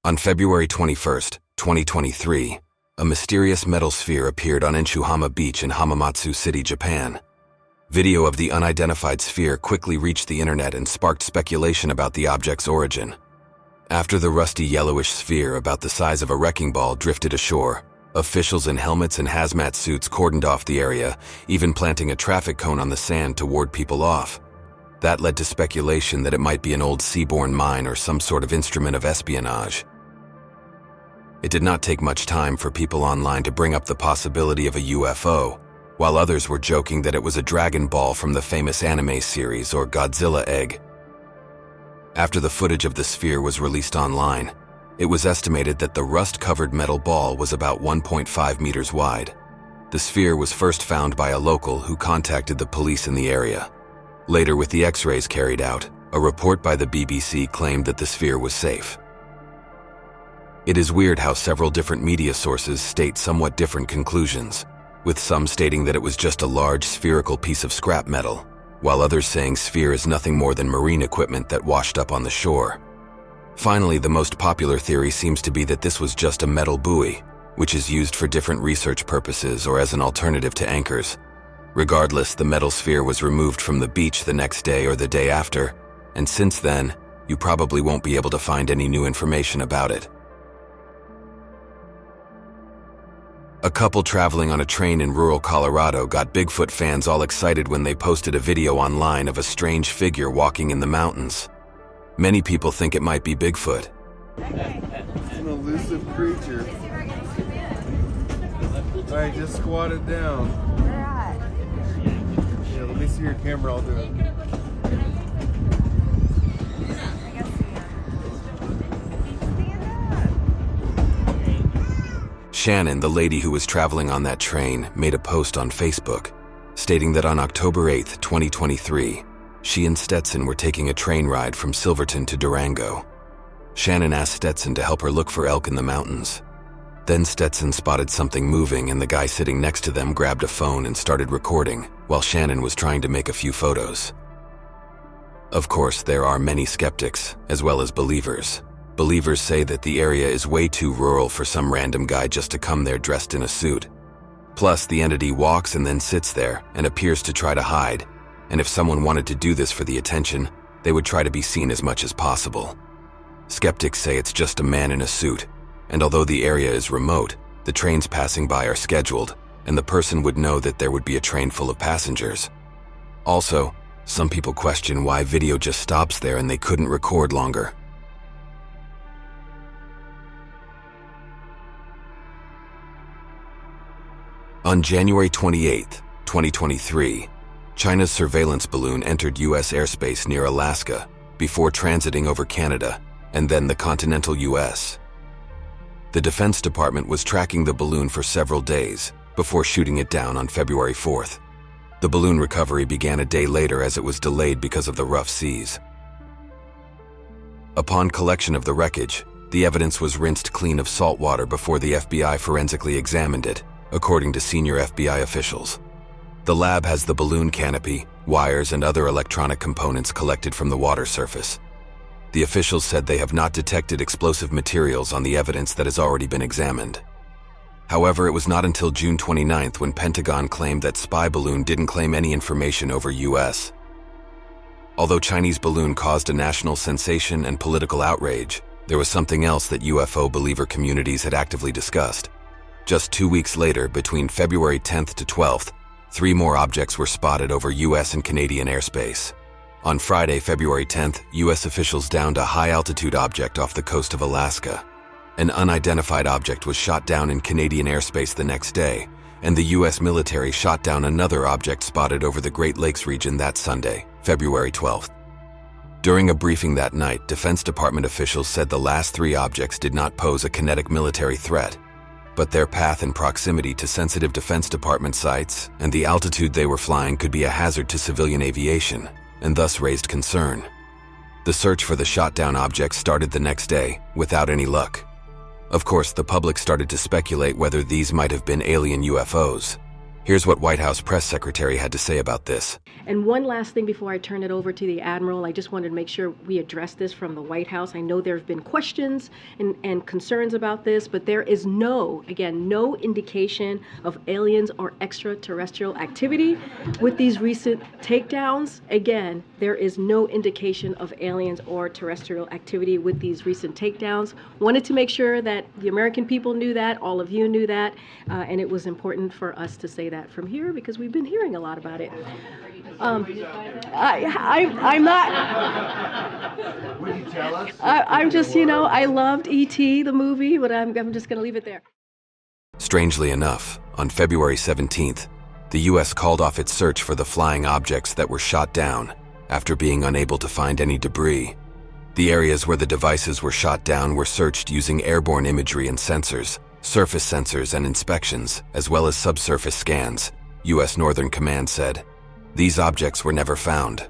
On February 21st, 2023, a mysterious metal sphere appeared on Enshuhama Beach in Hamamatsu City, Japan. Video of the unidentified sphere quickly reached the internet and sparked speculation about the object's origin. After the rusty yellowish sphere about the size of a wrecking ball drifted ashore, officials in helmets and hazmat suits cordoned off the area, even planting a traffic cone on the sand to ward people off. That led to speculation that it might be an old seaborne mine or some sort of instrument of espionage. It did not take much time for people online to bring up the possibility of a UFO, while others were joking that it was a Dragon Ball from the famous anime series or Godzilla egg. After the footage of the sphere was released online, it was estimated that the rust-covered metal ball was about 1.5 meters wide. The sphere was first found by a local who contacted the police in the area. Later, with the X-rays carried out, a report by the BBC claimed that the sphere was safe. It is weird how several different media sources state somewhat different conclusions, with some stating that it was just a large spherical piece of scrap metal, while others saying sphere is nothing more than marine equipment that washed up on the shore. Finally, the most popular theory seems to be that this was just a metal buoy, which is used for different research purposes or as an alternative to anchors. Regardless, the metal sphere was removed from the beach the next day or the day after, and since then, you probably won't be able to find any new information about it. A couple traveling on a train in rural Colorado got Bigfoot fans all excited when they posted a video online of a strange figure walking in the mountains. Many people think it might be Bigfoot. It's an elusive creature. Alright, just squat it down. Where at? Yeah, let me see your camera, I'll do it. Shannon, the lady who was traveling on that train, made a post on Facebook, stating that on October 8, 2023, she and Stetson were taking a train ride from Silverton to Durango. Shannon asked Stetson to help her look for elk in the mountains. Then Stetson spotted something moving and the guy sitting next to them grabbed a phone and started recording, while Shannon was trying to make a few photos. Of course, there are many skeptics, as well as believers. Believers say that the area is way too rural for some random guy just to come there dressed in a suit. Plus, the entity walks and then sits there and appears to try to hide, and if someone wanted to do this for the attention, they would try to be seen as much as possible. Skeptics say it's just a man in a suit, and although the area is remote, the trains passing by are scheduled, and the person would know that there would be a train full of passengers. Also, some people question why video just stops there and they couldn't record longer. On January 28, 2023, China's surveillance balloon entered U.S. airspace near Alaska before transiting over Canada and then the continental U.S. The Defense Department was tracking the balloon for several days before shooting it down on February 4th. The balloon recovery began a day later as it was delayed because of the rough seas. Upon collection of the wreckage, the evidence was rinsed clean of salt water before the FBI forensically examined it, according to senior FBI officials. The lab has the balloon canopy, wires, and other electronic components collected from the water surface. The officials said they have not detected explosive materials on the evidence that has already been examined. However, it was not until June 29th when Pentagon claimed that spy balloon didn't claim any information over U.S. Although Chinese balloon caused a national sensation and political outrage, there was something else that UFO believer communities had actively discussed. Just 2 weeks later, between February 10th to 12th, 3 more objects were spotted over U.S. and Canadian airspace. On Friday, February 10th, U.S. officials downed a high-altitude object off the coast of Alaska. An unidentified object was shot down in Canadian airspace the next day, and the U.S. military shot down another object spotted over the Great Lakes region that Sunday, February 12th. During a briefing that night, Defense Department officials said the last 3 objects did not pose a kinetic military threat, but their path and proximity to sensitive Defense Department sites and the altitude they were flying could be a hazard to civilian aviation, and thus raised concern. The search for the shot-down objects started the next day, without any luck. Of course, the public started to speculate whether these might have been alien UFOs. Here's what White House press secretary had to say about this. And one last thing before I turn it over to the Admiral, I just wanted to make sure we address this from the White House. I know there have been questions and concerns about this, but there is no indication of aliens or extraterrestrial activity with these recent takedowns. Again, there is no indication of aliens or terrestrial activity with these recent takedowns. Wanted to make sure that the American people knew that, all of you knew that, and it was important for us to say that from here because we've been hearing a lot about it. I'm not. Would you tell us? I'm just, I loved E.T., the movie, but I'm just going to leave it there. Strangely enough, on February 17th, the U.S. called off its search for the flying objects that were shot down after being unable to find any debris. The areas where the devices were shot down were searched using airborne imagery and sensors, surface sensors and inspections, as well as subsurface scans, U.S. Northern Command said. These objects were never found.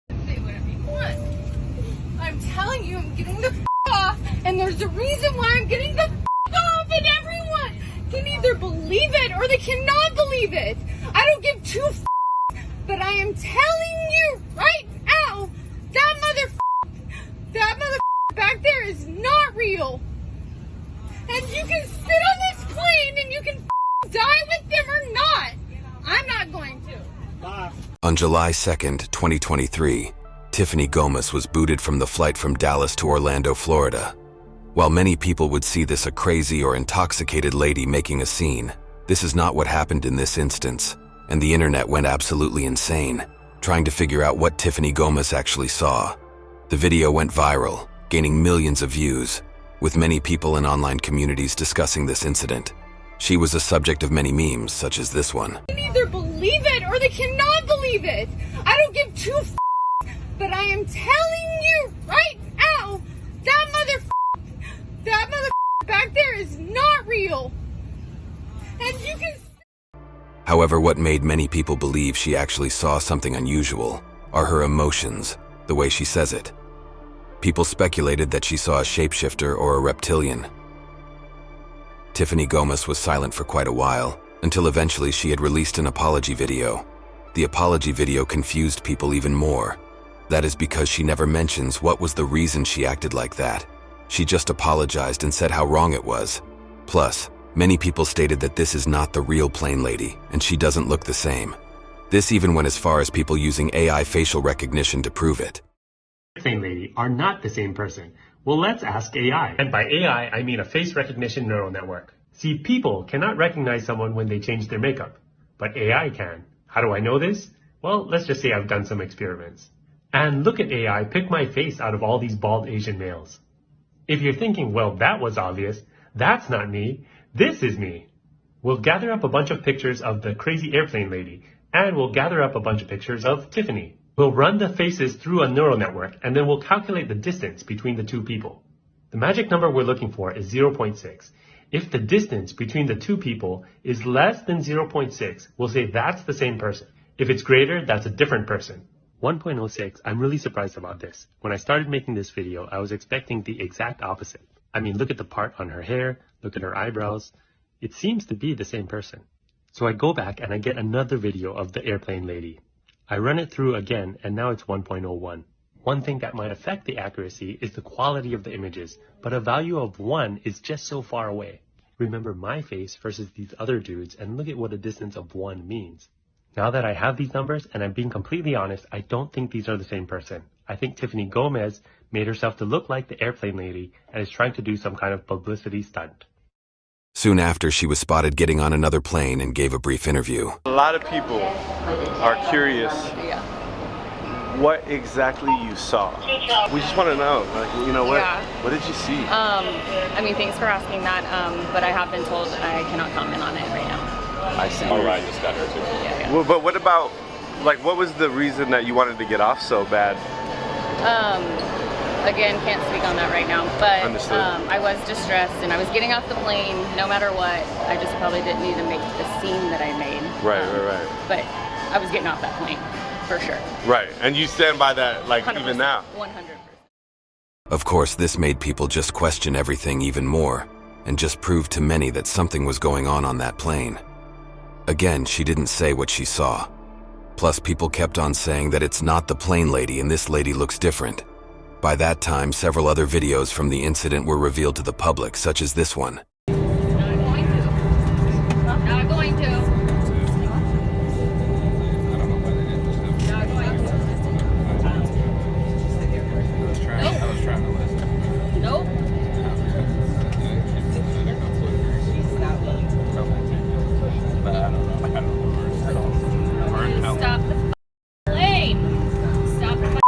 Say whatever you want. I'm telling you, I'm getting the off, and there's a reason why I'm getting the off, and everyone can either believe it or they cannot believe it. I don't give two but I am telling you right now, that back there is not real. And you can sit on this plane and you can die with them or not. I'm not going to. On July 2nd, 2023, Tiffany Gomas was booted from the flight from Dallas to Orlando, Florida. While many people would see this a crazy or intoxicated lady making a scene, this is not what happened in this instance, and the internet went absolutely insane, trying to figure out what Tiffany Gomas actually saw. The video went viral, gaining millions of views, with many people in online communities discussing this incident. She was a subject of many memes, such as this one. They can either believe it or they cannot believe it. I don't give two but I am telling you right now, that back there is not real. And you can. However, what made many people believe she actually saw something unusual are her emotions, the way she says it. People speculated that she saw a shapeshifter or a reptilian. Tiffany Gomas was silent for quite a while, until eventually she had released an apology video. The apology video confused people even more. That is because she never mentions what was the reason she acted like that. She just apologized and said how wrong it was. Plus, many people stated that this is not the real plane lady, and she doesn't look the same. This even went as far as people using AI facial recognition to prove it. Plane lady are not the same person. Well, let's ask AI. And by AI, I mean a face recognition neural network. See, people cannot recognize someone when they change their makeup, but AI can. How do I know this? Well, let's just say I've done some experiments. And look at AI pick my face out of all these bald Asian males. If you're thinking, well, that was obvious, that's not me, this is me. We'll gather up a bunch of pictures of the crazy airplane lady, and we'll gather up a bunch of pictures of Tiffany. We'll run the faces through a neural network, and then we'll calculate the distance between the two people. The magic number we're looking for is 0.6. If the distance between the two people is less than 0.6, we'll say that's the same person. If it's greater, that's a different person. 1.06, I'm really surprised about this. When I started making this video, I was expecting the exact opposite. I mean, look at the part on her hair, look at her eyebrows. It seems to be the same person. So I go back and I get another video of the airplane lady. I run it through again, and now it's 1.01. One thing that might affect the accuracy is the quality of the images, but a value of 1 is just so far away. Remember my face versus these other dudes, and look at what a distance of 1 means. Now that I have these numbers, and I'm being completely honest, I don't think these are the same person. I think Tiffany Gomas made herself to look like the airplane lady and is trying to do some kind of publicity stunt. Soon after, she was spotted getting on another plane and gave a brief interview. A lot of people are curious what exactly you saw. We just want to know, what did you see? I mean, thanks for asking that, but I have been told I cannot comment on it right now. I see. Oh, right, just got her too. Yeah. Well, but what about, what was the reason that you wanted to get off so bad? Again, can't speak on that right now, but Understood. I was distressed and I was getting off the plane no matter what. I just probably didn't need to make the scene that I made. Right. But I was getting off that plane, for sure. Right, and you stand by that, 100%, even now? 100%. Of course, this made people just question everything even more. and just proved to many that something was going on that plane. Again, she didn't say what she saw. Plus, people kept on saying that it's not the plane lady and this lady looks different. By that time, several other videos from the incident were revealed to the public, such as this one. Not going to. Nope. Stop the plane. Stop the plane.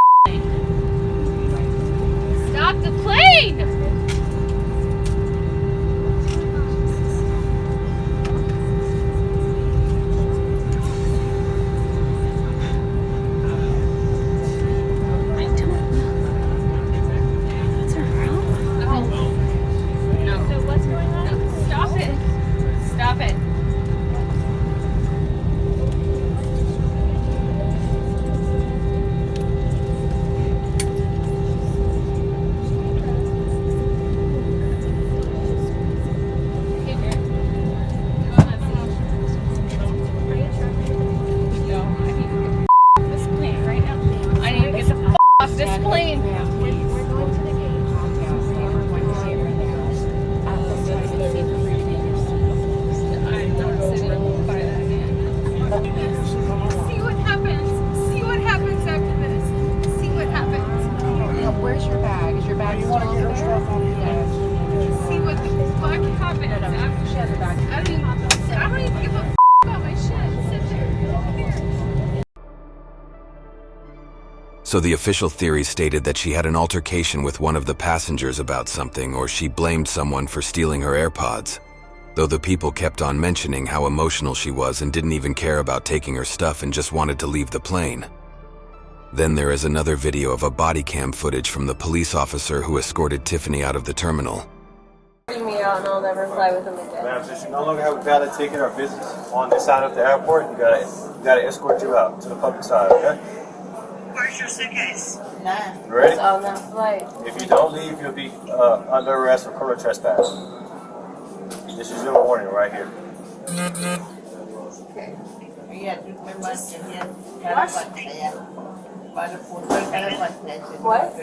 Stop the plane. Stop it. This plane right now. I need to get the off this plane. See what happens. See what happens after this. See what happens. Where's your bag? Is your bag still over there? Yes. See what the fuck happens after She has a bag. I don't even give a about my shit. Sit there. Here. So the official theory stated that she had an altercation with one of the passengers about something, or she blamed someone for stealing her AirPods. Though the people kept on mentioning how emotional she was and didn't even care about taking her stuff and just wanted to leave the plane. Then there is another video of a body cam footage from the police officer who escorted Tiffany out of the terminal. Me out and I'll never fly with him again. Ma'am, since you no longer have a valid ticket or business on this side of the airport, we gotta escort you out to the public side, okay? Where's your suitcase? None. You ready? It's on that flight. If you don't leave, you'll be under arrest for criminal trespass. This is your warning right here. Okay. What?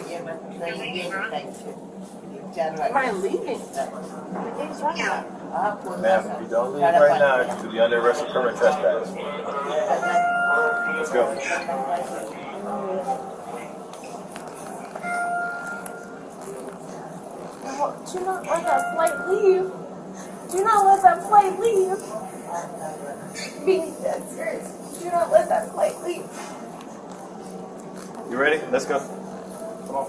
Am I leaving? Ma'am, if you don't leave right now, you'll be under arrest for criminal trespass. Let's go. Do not let that flight leave. Do not let that flight leave. Being dead serious. Do not let that flight leave. You ready? Let's go. Come on.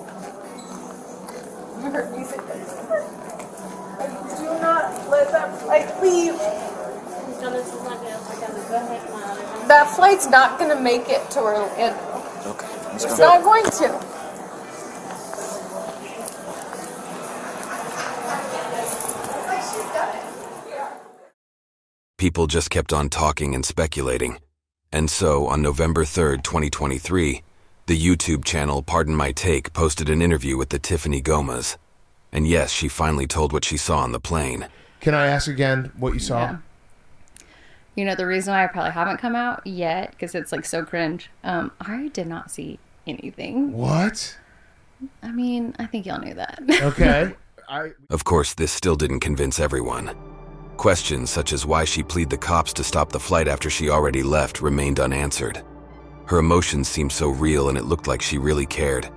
You heard me say that. Do not let that flight leave. That flight's not going to make it to Orlando. Okay. It's not going to. People just kept on talking and speculating. And so, on November 3rd, 2023, the YouTube channel Pardon My Take posted an interview with the Tiffany Gomas. And yes, she finally told what she saw on the plane. Can I ask again what you saw? Yeah. You know, the reason why I probably haven't come out yet, because it's like so cringe, I did not see anything. What? I mean, I think y'all knew that. Okay. Of course, this still didn't convince everyone. Questions such as why she pleaded the cops to stop the flight after she already left remained unanswered. Her emotions seemed so real and it looked like she really cared.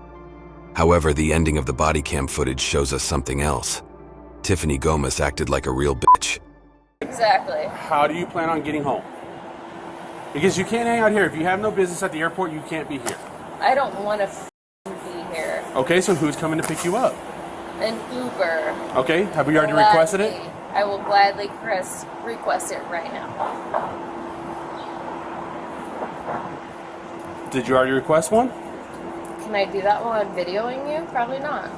However, the ending of the body cam footage shows us something else. Tiffany Gomas acted like a real bitch. Exactly. How do you plan on getting home? Because you can't hang out here. If you have no business at the airport, you can't be here. I don't want to be here. Okay, so who's coming to pick you up? An Uber. Okay, have we already requested it? I will gladly request it right now. Did you already request one? Can I do that while I'm videoing you? Probably not.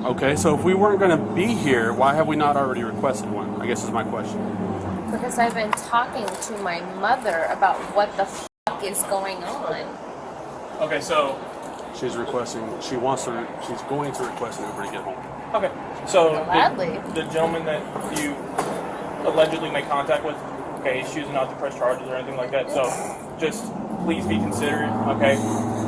Okay, so if we weren't going to be here, why have we not already requested one? I guess is my question. Because I've been talking to my mother about what the fuck is going on. Okay, so she's going to request an Uber to get home. Okay. So Gladly. the gentleman that you allegedly made contact with, okay, he's choosing not to press charges or anything like that. So just please be considerate, okay?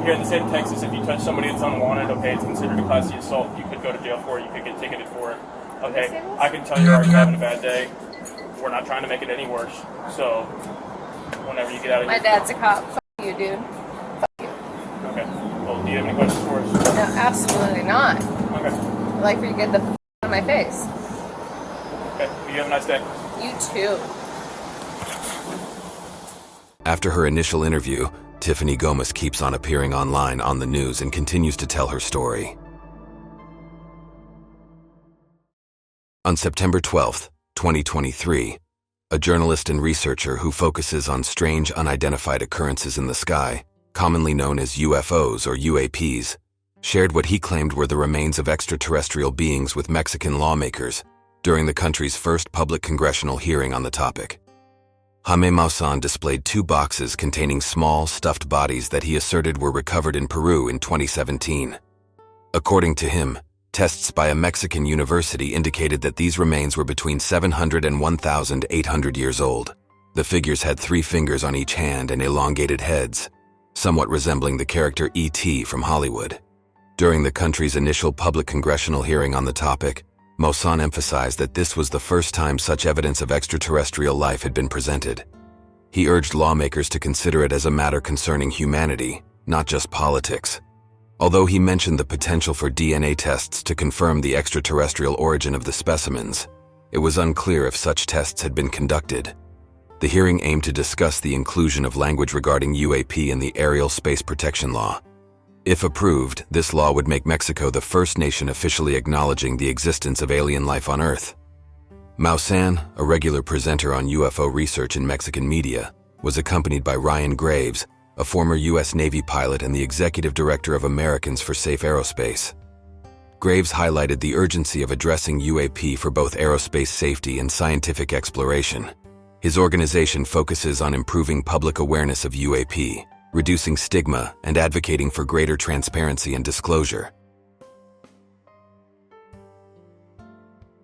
Here in the state of Texas, if you touch somebody that's unwanted, okay, it's considered a Class C assault. You could go to jail for it. You could get ticketed for it. Okay, I can tell you're already having a bad day. We're not trying to make it any worse. So whenever you get out of here. My dad's a cop. Fuck you, dude. Fuck you. Okay. Well, do you have any questions for us? No, absolutely not. Okay. I'd like for you to get the f out of my face. Okay. Well, you have a nice day. You too. After her initial interview, Tiffany Gomas keeps on appearing online on the news and continues to tell her story. On September 12, 2023, a journalist and researcher who focuses on strange unidentified occurrences in the sky, commonly known as UFOs or UAPs, shared what he claimed were the remains of extraterrestrial beings with Mexican lawmakers during the country's first public congressional hearing on the topic. Jaime Maussan displayed 2 boxes containing small, stuffed bodies that he asserted were recovered in Peru in 2017. According to him, tests by a Mexican university indicated that these remains were between 700 and 1,800 years old. The figures had 3 fingers on each hand and elongated heads, somewhat resembling the character E.T. from Hollywood. During the country's initial public congressional hearing on the topic, Maussan emphasized that this was the first time such evidence of extraterrestrial life had been presented. He urged lawmakers to consider it as a matter concerning humanity, not just politics. Although he mentioned the potential for DNA tests to confirm the extraterrestrial origin of the specimens, it was unclear if such tests had been conducted. The hearing aimed to discuss the inclusion of language regarding UAP in the Aerial Space Protection Law. If approved, this law would make Mexico the first nation officially acknowledging the existence of alien life on Earth. Maussan, a regular presenter on UFO research in Mexican media, was accompanied by Ryan Graves, a former U.S. Navy pilot and the executive director of Americans for Safe Aerospace. Graves highlighted the urgency of addressing UAP for both aerospace safety and scientific exploration. His organization focuses on improving public awareness of UAP, reducing stigma, and advocating for greater transparency and disclosure.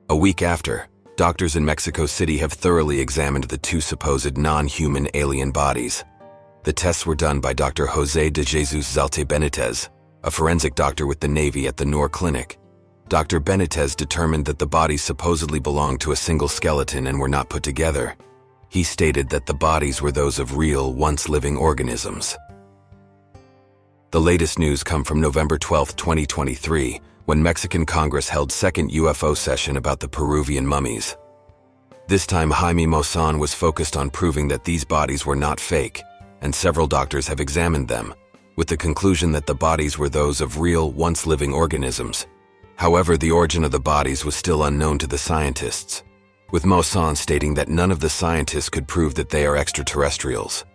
A week after, doctors in Mexico City have thoroughly examined the 2 supposed non-human alien bodies. The tests were done by Dr. Jose de Jesus Zalte Benitez, a forensic doctor with the Navy at the NOR Clinic. Dr. Benitez determined that the bodies supposedly belonged to a single skeleton and were not put together. He stated that the bodies were those of real, once-living organisms. The latest news come from November 12, 2023, when Mexican Congress held second UFO session about the Peruvian mummies. This time, Jaime Maussan was focused on proving that these bodies were not fake, and several doctors have examined them, with the conclusion that the bodies were those of real, once-living organisms. However, the origin of the bodies was still unknown to the scientists, with Maussan stating that none of the scientists could prove that they are extraterrestrials.